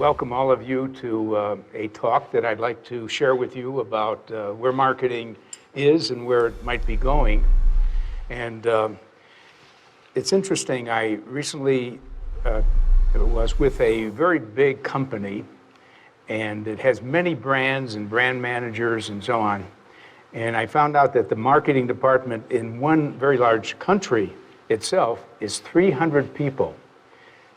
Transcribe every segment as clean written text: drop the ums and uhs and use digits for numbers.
welcome all of you to a talk that I'd like to share with you about where marketing is and where it might be going. And it's interesting, I recently was with a very big company, and it has many brands and brand managers and so on. And I found out that the marketing department in one very large country itself is 300 people.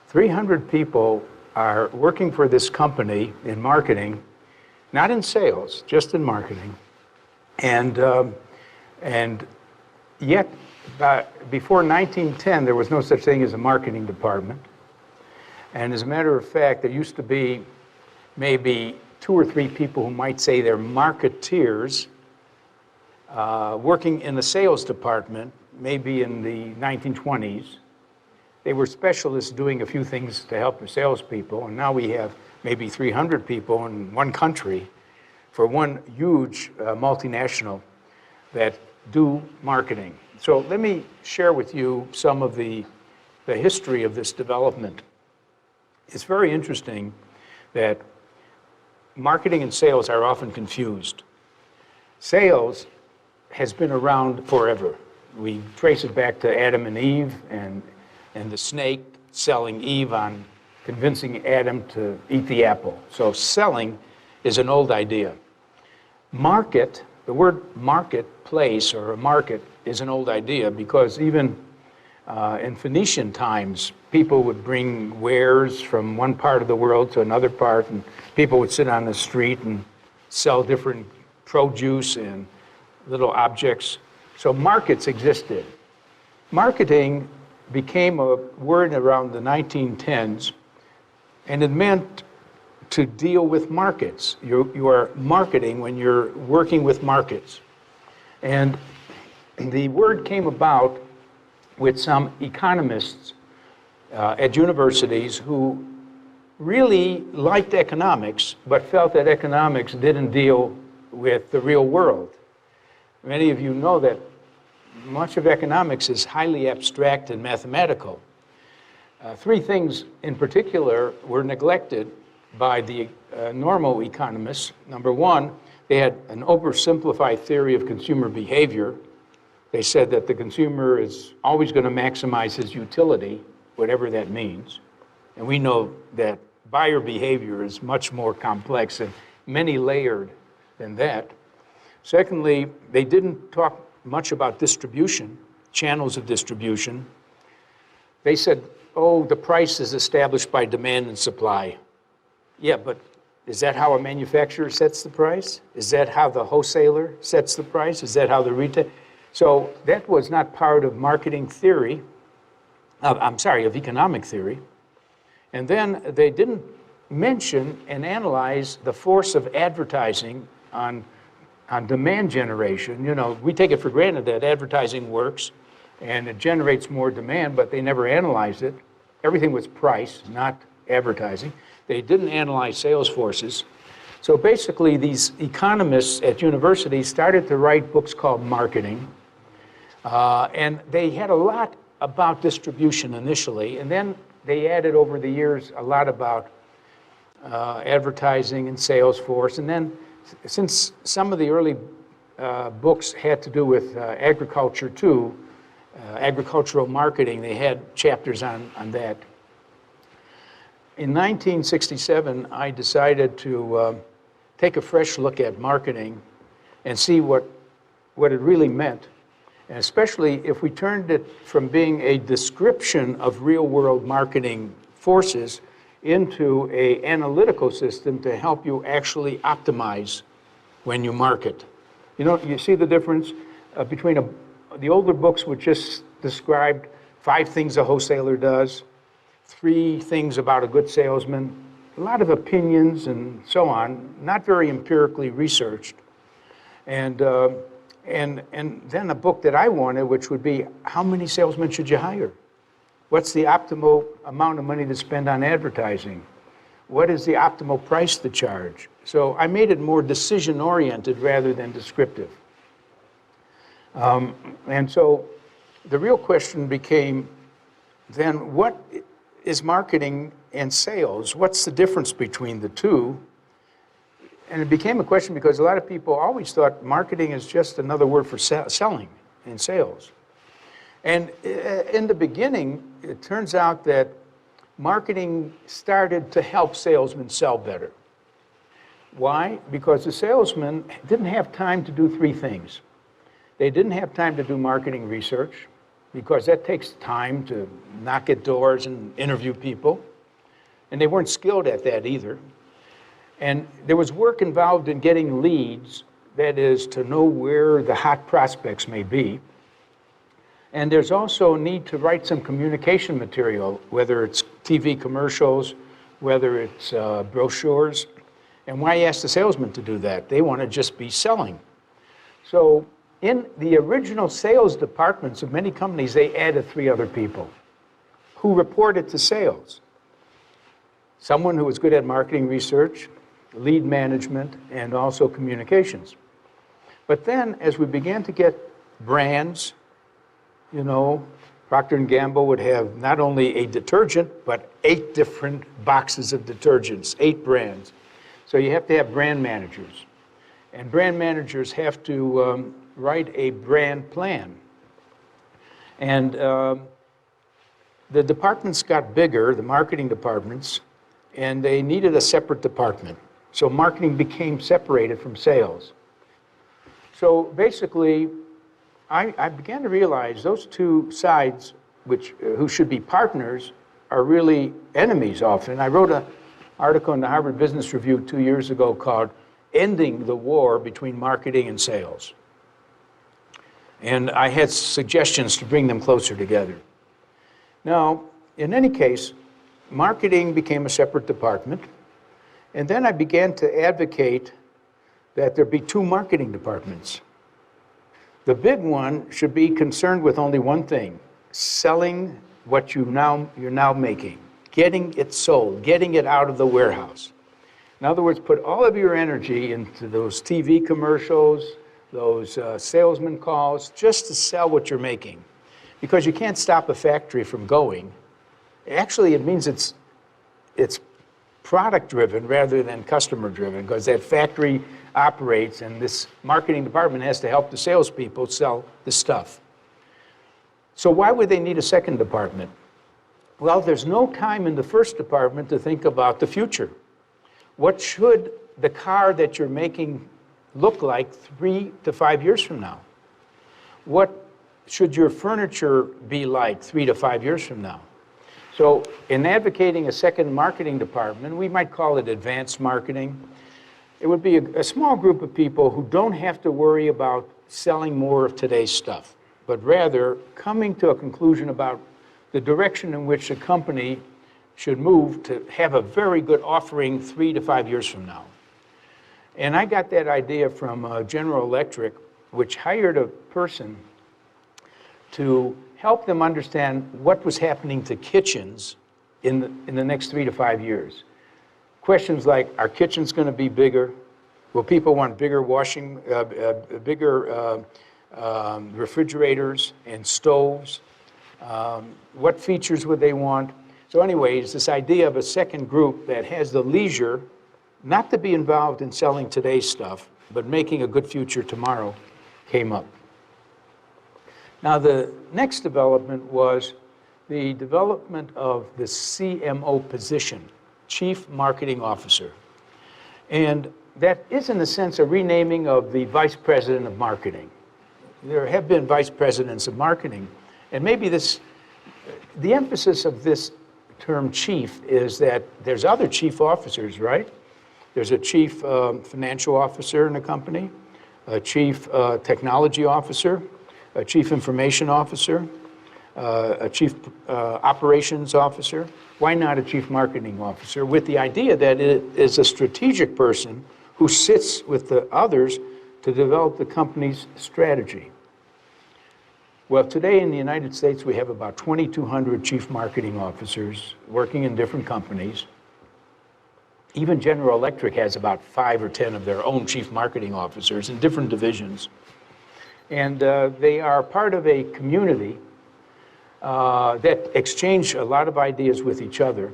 300 people are working for this company in marketing, not in sales, just in marketing. And yet, before 1910, there was no such thing as a marketing department. And as a matter of fact, there used to be maybe 2 or 3 people who might say they're marketeers working in the sales department, maybe in the 1920s. They were specialists doing a few things to help the salespeople, and now we have maybe 300 people in one country for one huge multinational that do marketing. So let me share with you some of the history of this development. It's very interesting that marketing and sales are often confused. Sales has been around forever. We trace it back to Adam and Eve and the snake selling Eve on convincing Adam to eat the apple. So selling is an old idea. Market, the word marketplace or a market is an old idea because even in Phoenician times, people would bring wares from one part of the world to another part, and people would sit on the street and sell different produce and little objects. So markets existed. Marketing became a word around the 1910s, and it meant to deal with markets. You are marketing when you're working with markets. And the word came about with some economists at universities who really liked economics, but felt that economics didn't deal with the real world. Many of you know that much of economics is highly abstract and mathematical. 3 things in particular were neglected by the normal economists. Number 1, they had an oversimplified theory of consumer behavior. They said that the consumer is always going to maximize his utility, whatever that means. And we know that buyer behavior is much more complex and many layered than that. Secondly, they didn't talk much about distribution, channels of distribution. They said, oh, the price is established by demand and supply. Yeah, but is that how a manufacturer sets the price? Is that how the wholesaler sets the price? Is that how the retail? So that was not part of marketing theory, of economic theory. And then they didn't mention and analyze the force of advertising on demand generation. You know, we take it for granted that advertising works and it generates more demand, but they never analyzed it. Everything was price, not advertising. They didn't analyze sales forces. So basically, these economists at universities started to write books called Marketing. And they had a lot about distribution initially, and then they added over the years a lot about advertising and sales force. And then since some of the early books had to do with agriculture too, agricultural marketing, they had chapters on that. In 1967, I decided to take a fresh look at marketing and see what it really meant. And especially if we turned it from being a description of real-world marketing forces into an analytical system to help you actually optimize when you market. You know, you see the difference between the older books which just described 5 things a wholesaler does, 3 things about a good salesman, a lot of opinions and so on, not very empirically researched. And then a book that I wanted, which would be, how many salesmen should you hire? What's the optimal amount of money to spend on advertising? What is the optimal price to charge? So I made it more decision-oriented rather than descriptive. And so the real question became then, what is marketing and sales? What's the difference between the two? And it became a question because a lot of people always thought marketing is just another word for selling and sales. And in the beginning, it turns out that marketing started to help salesmen sell better. Why? Because the salesmen didn't have time to do three things. They didn't have time to do marketing research, because that takes time to knock at doors and interview people. And they weren't skilled at that either. And there was work involved in getting leads, that is, to know where the hot prospects may be. And there's also a need to write some communication material, whether it's TV commercials, whether it's brochures. And why ask the salesman to do that? They want to just be selling. So in the original sales departments of many companies, they added 3 other people who reported to sales. Someone who was good at marketing research, lead management, and also communications. But then, as we began to get brands, you know, Procter & Gamble would have not only a detergent, but 8 different boxes of detergents, 8 brands. So you have to have brand managers. And brand managers have to write a brand plan. And the departments got bigger, the marketing departments, and they needed a separate department. So marketing became separated from sales. So basically, I began to realize those 2 sides, who should be partners, are really enemies often. I wrote an article in the Harvard Business Review 2 years ago called Ending the War Between Marketing and Sales. And I had suggestions to bring them closer together. Now, in any case, marketing became a separate department. And then I began to advocate that there be 2 marketing departments. The big one should be concerned with only one thing: selling what you're now making, getting it sold, getting it out of the warehouse. In other words, put all of your energy into those TV commercials, those salesman calls, just to sell what you're making. Because you can't stop a factory from going. Actually, it means it's product-driven rather than customer-driven, because that factory operates, and this marketing department has to help the salespeople sell the stuff. So why would they need a second department? Well, there's no time in the first department to think about the future. What should the car that you're making look like 3 to 5 years from now? What should your furniture be like 3 to 5 years from now? So in advocating a second marketing department, we might call it advanced marketing. It would be a small group of people who don't have to worry about selling more of today's stuff, but rather coming to a conclusion about the direction in which a company should move to have a very good offering 3 to 5 years from now. And I got that idea from General Electric, which hired a person to help them understand what was happening to kitchens in the next 3 to 5 years. Questions like, are kitchens going to be bigger? Will people want bigger refrigerators and stoves? What features would they want? So anyways, this idea of a second group that has the leisure not to be involved in selling today's stuff, but making a good future tomorrow came up. Now, the next development was the development of the CMO position, Chief Marketing Officer. And that is, in a sense, a renaming of the Vice President of Marketing. There have been Vice Presidents of Marketing, and maybe the emphasis of this term chief is that there's other chief officers, right? There's a chief financial officer in a company, a chief technology officer, a chief information officer, a chief operations officer. Why not a chief marketing officer? With the idea that it is a strategic person who sits with the others to develop the company's strategy. Well, today in the United States, we have about 2,200 chief marketing officers working in different companies. Even General Electric has about 5 or 10 of their own chief marketing officers in different divisions. And they are part of a community that exchange a lot of ideas with each other.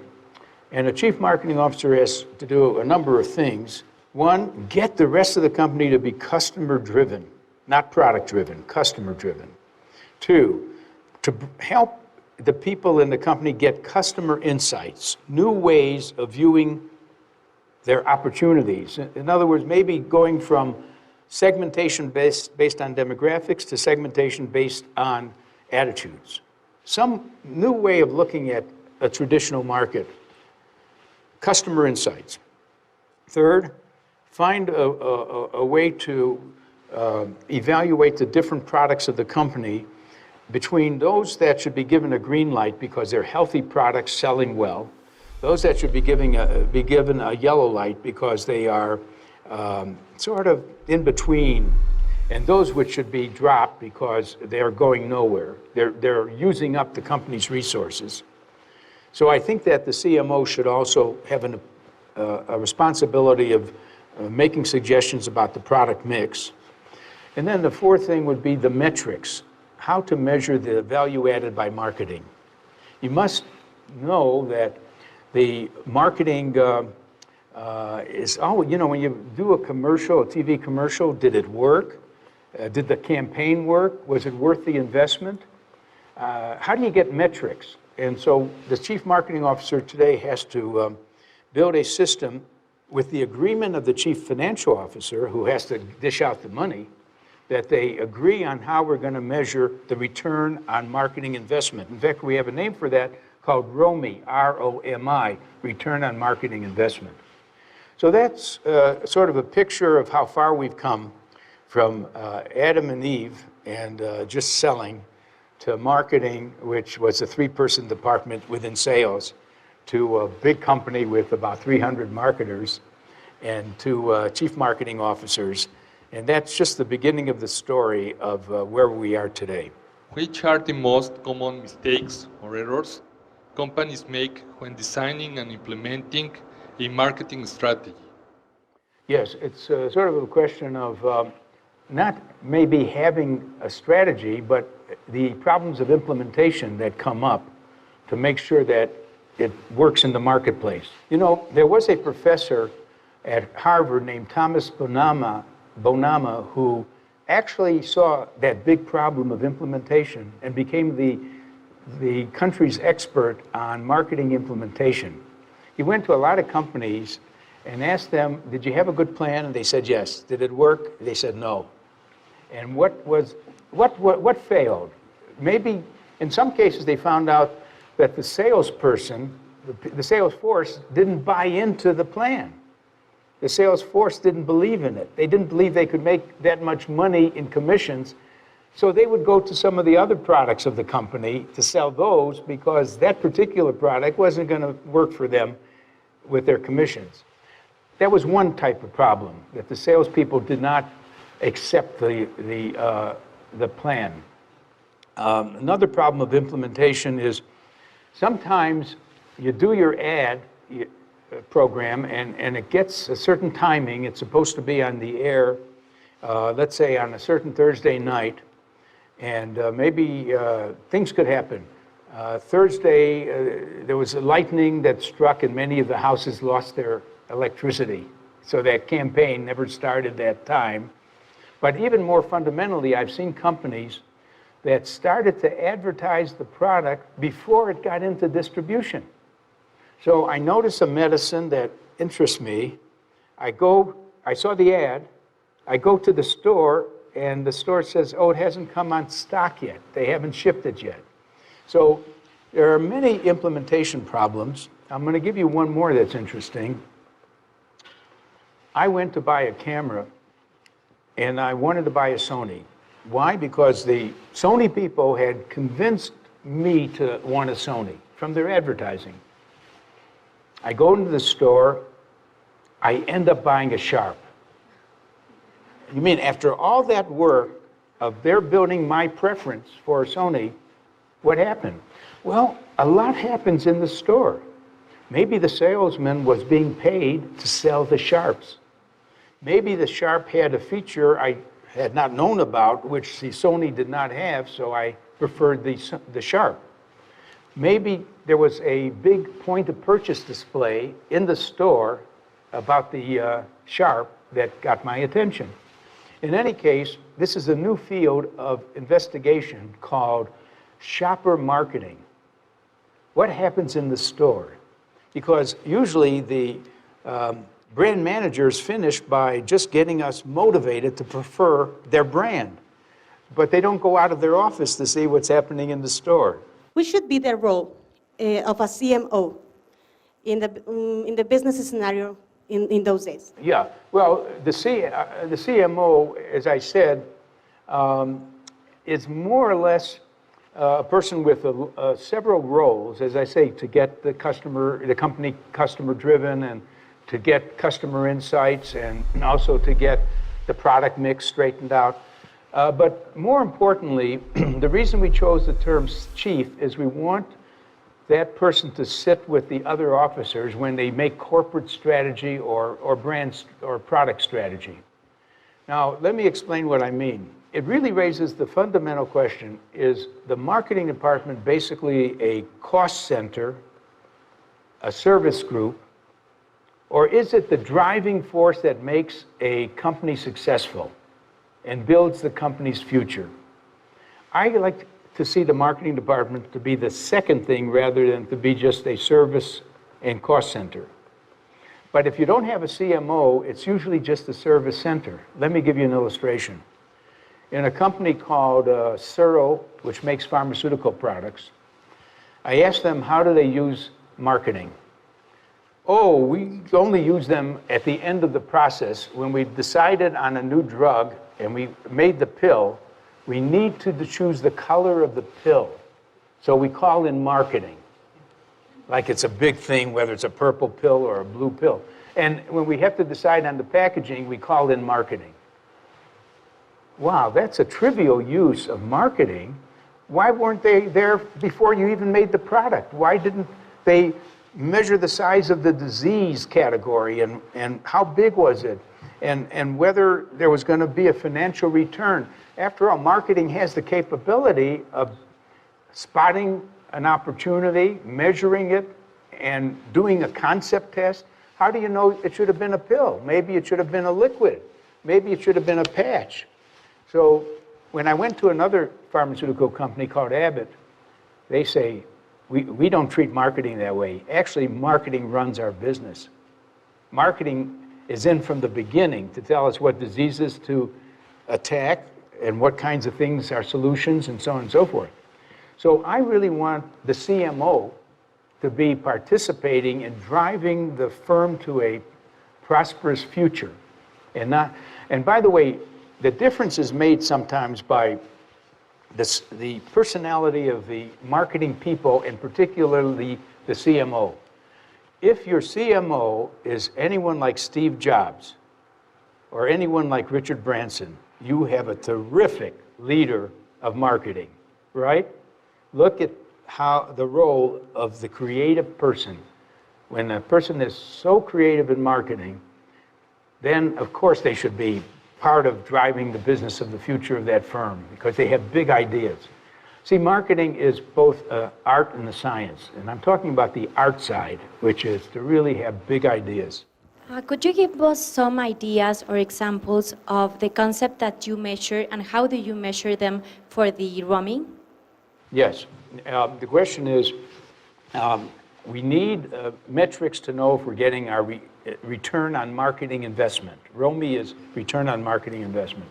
And a chief marketing officer has to do a number of things. One, get the rest of the company to be customer-driven, not product-driven, customer-driven. Two, to help the people in the company get customer insights, new ways of viewing their opportunities. In other words, maybe going from segmentation based on demographics to segmentation based on attitudes. Some new way of looking at a traditional market. Customer insights. Third, find a way to evaluate the different products of the company between those that should be given a green light because they're healthy products selling well, those that should be given a yellow light because they are sort of in between, and those which should be dropped because they're going nowhere. They're using up the company's resources. So I think that the CMO should also have a responsibility of making suggestions about the product mix. And then the fourth thing would be the metrics, how to measure the value added by marketing. You must know that the marketing is, when you do a commercial, a TV commercial, did it work? Did the campaign work? Was it worth the investment? How do you get metrics? And so the chief marketing officer today has to build a system with the agreement of the chief financial officer, who has to dish out the money, that they agree on how we're going to measure the return on marketing investment. In fact, we have a name for that called ROMI, R-O-M-I, Return on Marketing Investment. So that's sort of a picture of how far we've come from Adam and Eve and just selling to marketing, which was a 3-person department within sales, to a big company with about 300 marketers, and to chief marketing officers. And that's just the beginning of the story of where we are today. Which are the most common mistakes or errors companies make when designing and implementing a marketing strategy? Yes, it's sort of a question of not maybe having a strategy, but the problems of implementation that come up to make sure that it works in the marketplace. You know, there was a professor at Harvard named Thomas Bonama, who actually saw that big problem of implementation and became the country's expert on marketing implementation. He went to a lot of companies and asked them, did you have a good plan? And they said yes. Did it work? They said no. And what failed? Maybe in some cases they found out that the salesperson, the sales force didn't buy into the plan. The sales force didn't believe in it. They didn't believe they could make that much money in commissions. So they would go to some of the other products of the company to sell those because that particular product wasn't going to work for them with their commissions. That was one type of problem, that the salespeople did not accept the plan. Another problem of implementation is sometimes you do your ad program and it gets a certain timing. It's supposed to be on the air, let's say on a certain Thursday night, and maybe things could happen. Thursday, there was a lightning that struck and many of the houses lost their electricity. So that campaign never started that time. But even more fundamentally, I've seen companies that started to advertise the product before it got into distribution. So I notice a medicine that interests me. I saw the ad, I go to the store, and the store says, oh, it hasn't come on stock yet. They haven't shipped it yet. So there are many implementation problems. I'm going to give you one more that's interesting. I went to buy a camera, and I wanted to buy a Sony. Why? Because the Sony people had convinced me to want a Sony from their advertising. I go into the store, I end up buying a Sharp. You mean after all that work of their building my preference for a Sony, what happened? Well, a lot happens in the store. Maybe the salesman was being paid to sell the Sharps. Maybe the Sharp had a feature I had not known about, which the Sony did not have, so I preferred the Sharp. Maybe there was a big point of purchase display in the store about the Sharp that got my attention. In any case, this is a new field of investigation called shopper marketing. What happens in the store? Because usually the brand manager is finished by just getting us motivated to prefer their brand, but they don't go out of their office to see what's happening in the store. What should be the role of a CMO in the business scenario in those days? Yeah, well, the CMO, as I said, is more or less a person with several roles, as I say, to get the company customer-driven, and to get customer insights, and also to get the product mix straightened out. But more importantly, the reason we chose the term chief is we want that person to sit with the other officers when they make corporate strategy or brand or product strategy. Now, let me explain what I mean. It really raises the fundamental question: is the marketing department basically a cost center, a service group, or is it the driving force that makes a company successful and builds the company's future? I like to see the marketing department to be the second thing rather than to be just a service and cost center. But if you don't have a CMO, it's usually just a service center. Let me give you an illustration. In a company called Suro, which makes pharmaceutical products, I asked them, how do they use marketing? Oh, we only use them at the end of the process. When we've decided on a new drug and we made the pill, we need to choose the color of the pill. So we call in marketing. Like it's a big thing, whether it's a purple pill or a blue pill. And when we have to decide on the packaging, we call in marketing. Wow, that's a trivial use of marketing. Why weren't they there before you even made the product? Why didn't they measure the size of the disease category and how big was it? And whether there was going to be a financial return. After all, marketing has the capability of spotting an opportunity, measuring it, and doing a concept test. How do you know it should have been a pill? Maybe it should have been a liquid. Maybe it should have been a patch. So when I went to another pharmaceutical company called Abbott, they say, we don't treat marketing that way. Actually, marketing runs our business. Marketing is in from the beginning to tell us what diseases to attack and what kinds of things are solutions and so on and so forth. So I really want the CMO to be participating in driving the firm to a prosperous future. And by the way, the difference is made sometimes by the personality of the marketing people, and particularly the CMO. If your CMO is anyone like Steve Jobs or anyone like Richard Branson, you have a terrific leader of marketing, right? Look at how the role of the creative person. When a person is so creative in marketing, then of course they should be part of driving the business of the future of that firm because they have big ideas. See, marketing is both art and a science, and I'm talking about the art side, which is to really have big ideas. Could you give us some ideas or examples of the concept that you measure, and how do you measure them for the roaming? Yes. The question is, we need metrics to know if we're getting our return on marketing investment. ROMI is return on marketing investment.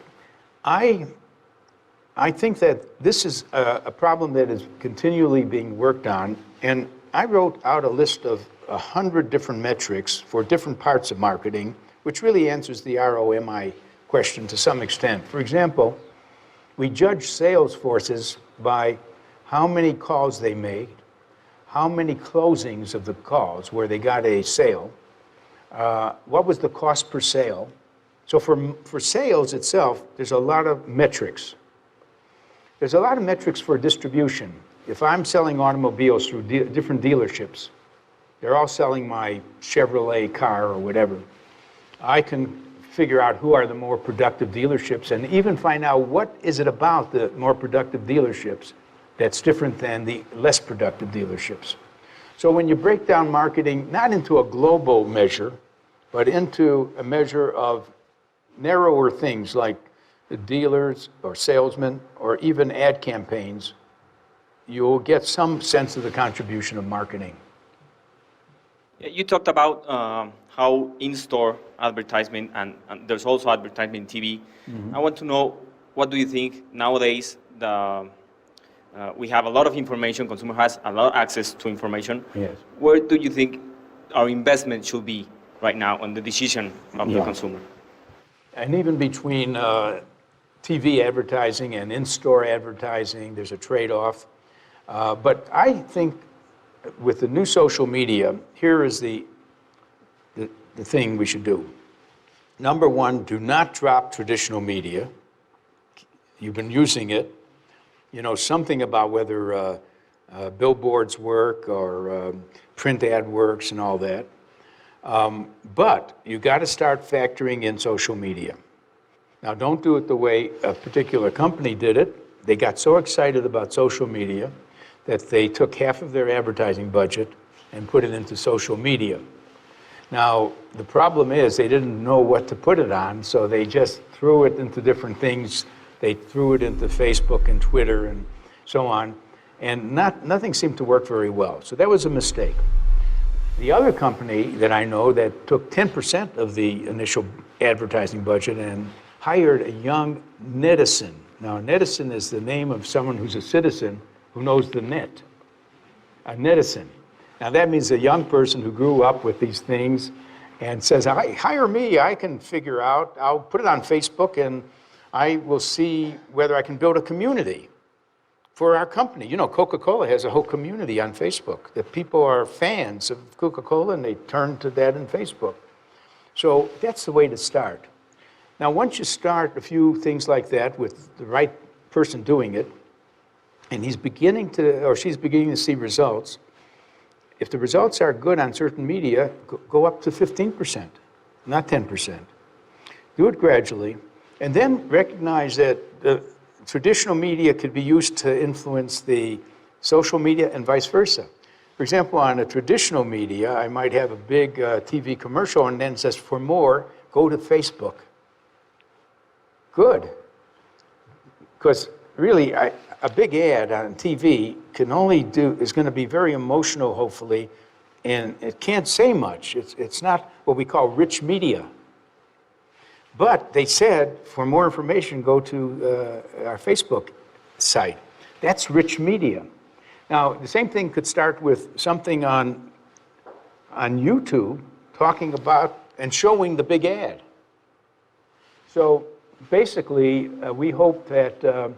I think that this is a problem that is continually being worked on, and I wrote out a list of 100 different metrics for different parts of marketing, which really answers the ROMI question to some extent. For example, we judge sales forces by how many calls they made, how many closings of the calls where they got a sale, what was the cost per sale. So for sales itself, there's a lot of metrics. There's a lot of metrics for distribution. If I'm selling automobiles through different dealerships, they're all selling my Chevrolet car or whatever, I can figure out who are the more productive dealerships and even find out what is it about the more productive dealerships That's different than the less productive dealerships. So when you break down marketing, not into a global measure, but into a measure of narrower things like the dealers or salesmen or even ad campaigns, you'll get some sense of the contribution of marketing. You talked about how in-store advertisement and there's also advertisement in TV. I want to know, what do you think nowadays we have a lot of information, consumer has a lot of access to information. Yes. Where do you think our investment should be right now on the decision of the consumer? And even between TV advertising and in-store advertising, there's a trade-off. But I think with the new social media, here is the thing we should do. Number one, do not drop traditional media. You've been using it. You know something about whether billboards work or print ad works and all that. But you got to start factoring in social media. Now, don't do it the way a particular company did it. They got so excited about social media that they took half of their advertising budget and put it into social media. Now, the problem is they didn't know what to put it on, so they just threw it into different things. They threw it into Facebook and Twitter and so on, and nothing seemed to work very well. So that was a mistake. The other company that I know that took 10% of the initial advertising budget and hired a young netizen. Now, netizen is the name of someone who's a citizen who knows the net, a netizen. Now, that means a young person who grew up with these things and says, hire me, I can figure out, I'll put it on Facebook and I will see whether I can build a community for our company. You know, Coca-Cola has a whole community on Facebook, that people are fans of Coca-Cola and they turn to that in Facebook. So that's the way to start. Now, once you start a few things like that with the right person doing it, and he's beginning to, or she's beginning to see results, if the results are good on certain media, go up to 15%, not 10%. Do it gradually, and then recognize that the traditional media could be used to influence the social media and vice versa. For example, on a traditional media, I might have a big TV commercial and then it says, for more, go to Facebook. Good. Because really, a big ad on TV can only is going to be very emotional, hopefully, and it can't say much. It's not what we call rich media. But they said, for more information, go to our Facebook site. That's rich media. Now, the same thing could start with something on YouTube talking about and showing the big ad. So basically, we hope that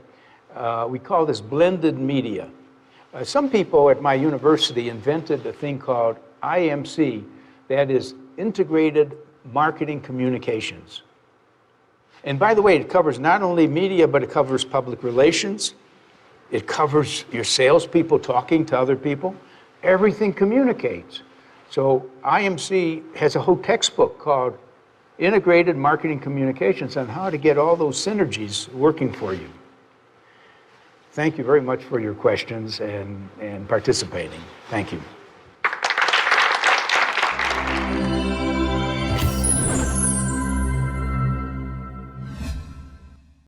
we call this blended media. Some people at my university invented a thing called IMC, that is Integrated Marketing Communications. And by the way, it covers not only media, but it covers public relations. It covers your salespeople talking to other people. Everything communicates. So IMC has a whole textbook called Integrated Marketing Communications on how to get all those synergies working for you. Thank you very much for your questions and participating. Thank you.